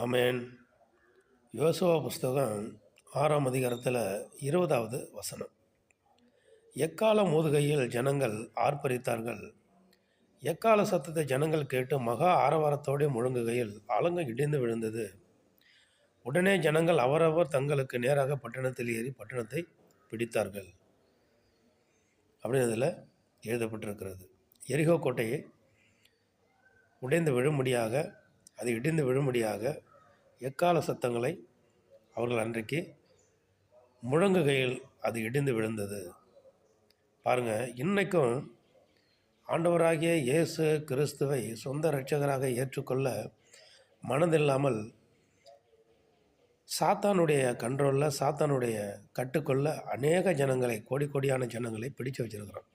ஆமென். யோசுவா புஸ்தகம் 6ஆம் அதிகாரத்தில் 20வது வசனம். எக்காளம் ஊதுகையில் ஜனங்கள் ஆர்ப்பரித்தார்கள். எக்காள சத்தத்தை ஜனங்கள் கேட்டு மகா ஆரவாரத்தோடே முழங்குகையில் அலங்கு இடிந்து விழுந்தது. உடனே ஜனங்கள் அவரவர் தங்களுக்கு நேராக பட்டணத்தில் ஏறி பட்டணத்தை பிடித்தார்கள். அப்படின்னு அதில் எழுதப்பட்டிருக்கிறது. எரிகோ கோட்டையை உடைந்து விழும்படியாக, அது இடிந்து விழும்படியாக எக்கால சத்தங்களை அவர்கள் அன்றைக்கு முழங்குகையில் அது இடிந்து விழுந்தது. பாருங்கள், இன்னைக்கும் ஆண்டவராகிய இயேசு கிறிஸ்துவை சொந்த இரட்சகராக ஏற்றுக்கொள்ள மனதில்லாமல் சாத்தானுடைய கண்ட்ரோலில், சாத்தானுடைய கட்டுக்குள்ள அநேக ஜனங்களை, கோடி கோடியான ஜனங்களை பிடிச்சு வச்சிருக்கிறோம்.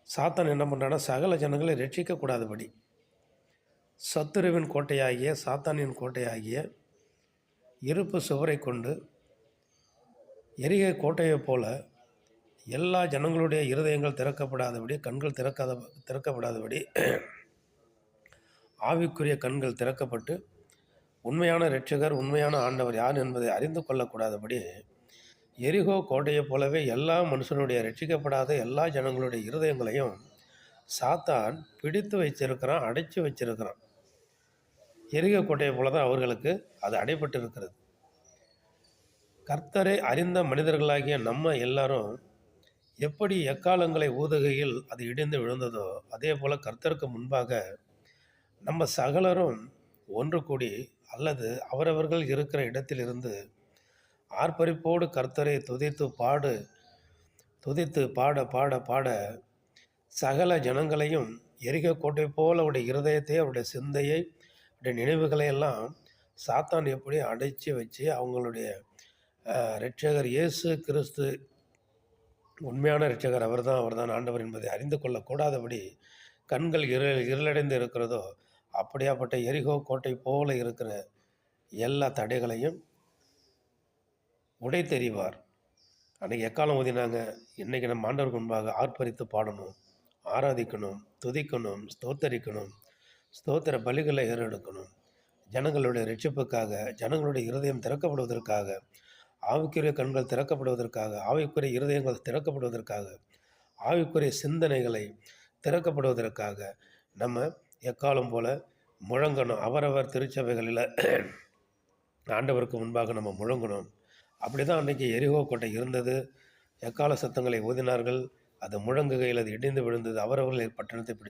சாத்தான் என்ன பண்ணுறான்னா, சகல ஜனங்களை ரட்சிக்கக்கூடாதபடி சத்துருவின் கோட்டையாகிய, சாத்தானின் கோட்டையாகிய இருப்பு சுவரை கொண்டு எரிகை கோட்டையைப் போல எல்லா ஜனங்களுடைய இருதயங்கள் திறக்கப்படாதபடி, கண்கள் திறக்கப்படாதபடி, ஆவிக்குரிய கண்கள் திறக்கப்பட்டு உண்மையான இரட்சகர், உண்மையான ஆண்டவர் யார் என்பதை அறிந்து கொள்ளக்கூடாதபடி எரிகோ கோட்டையைப் போலவே எல்லா மனுஷனுடைய ரட்சிக்கப்படாத எல்லா ஜனங்களுடைய இருதயங்களையும் சாத்தான் பிடித்து வச்சிருக்கிறான், அடைச்சி வச்சிருக்கிறான். எரிகோ கோட்டையை போல தான் அவர்களுக்கு அது அடைபட்டு இருக்கிறது. கர்த்தரை அறிந்த மனிதர்களாகிய நம்ம எல்லாரும் எப்படி எக்காலங்களை ஊதுகையில் அது இடிந்து விழுந்ததோ, அதே போல் கர்த்தருக்கு முன்பாக நம்ம சகலரும் ஒன்று கூடி அல்லது அவரவர்கள் இருக்கிற இடத்திலிருந்து ஆர்ப்பரிப்போடு கர்த்தரை துதித்து பாட பாட பாட சகல ஜனங்களையும் எரிகோ கோட்டை போல் அவருடைய இருதயத்தை, அவருடைய சிந்தையை, அவருடைய நினைவுகளை எல்லாம் சாத்தான் எப்படி அடைச்சி வச்சு அவங்களுடைய இரட்சகர் இயேசு கிறிஸ்து உண்மையான இரட்சகர் அவர்தான் ஆண்டவர் என்பதை அறிந்து கொள்ளக்கூடாதபடி கண்கள் இருளடைந்து இருக்கிறதோ, அப்படியாப்பட்ட எரிகோ கோட்டை போல இருக்கிற எல்லா தடைகளையும் உடைத்தெறிவார். அன்றைக்கி எக்காலம் ஊதினாங்க. இன்றைக்கி நம்ம ஆண்டவருக்கு முன்பாக ஆர்ப்பரித்து பாடணும், ஆராதிக்கணும், துதிக்கணும், ஸ்தோத்தரிக்கணும், ஸ்தோத்திர பலிகளை ஏறெடுக்கணும். ஜனங்களுடைய ரட்சிப்புக்காக, ஜனங்களுடைய இருதயம் திறக்கப்படுவதற்காக, ஆவிக்குரிய கண்கள் திறக்கப்படுவதற்காக, ஆவிக்குரிய இருதயங்கள் திறக்கப்படுவதற்காக, ஆவிக்குரிய சிந்தனைகளை திறக்கப்படுவதற்காக நம்ம எக்காலம் போல் முழங்கணும். அவரவர் திருச்சபைகளில் ஆண்டவருக்கு முன்பாக நம்ம முழங்கணும். அப்படி தான் அன்றைக்கி எரிகோ கோட்டை இருந்தது. எக்கால சத்தங்களை ஊதினார்கள். அது முழங்குகையில் அது இடிந்து விழுந்தது. அவரவர்கள் பட்டணத்தை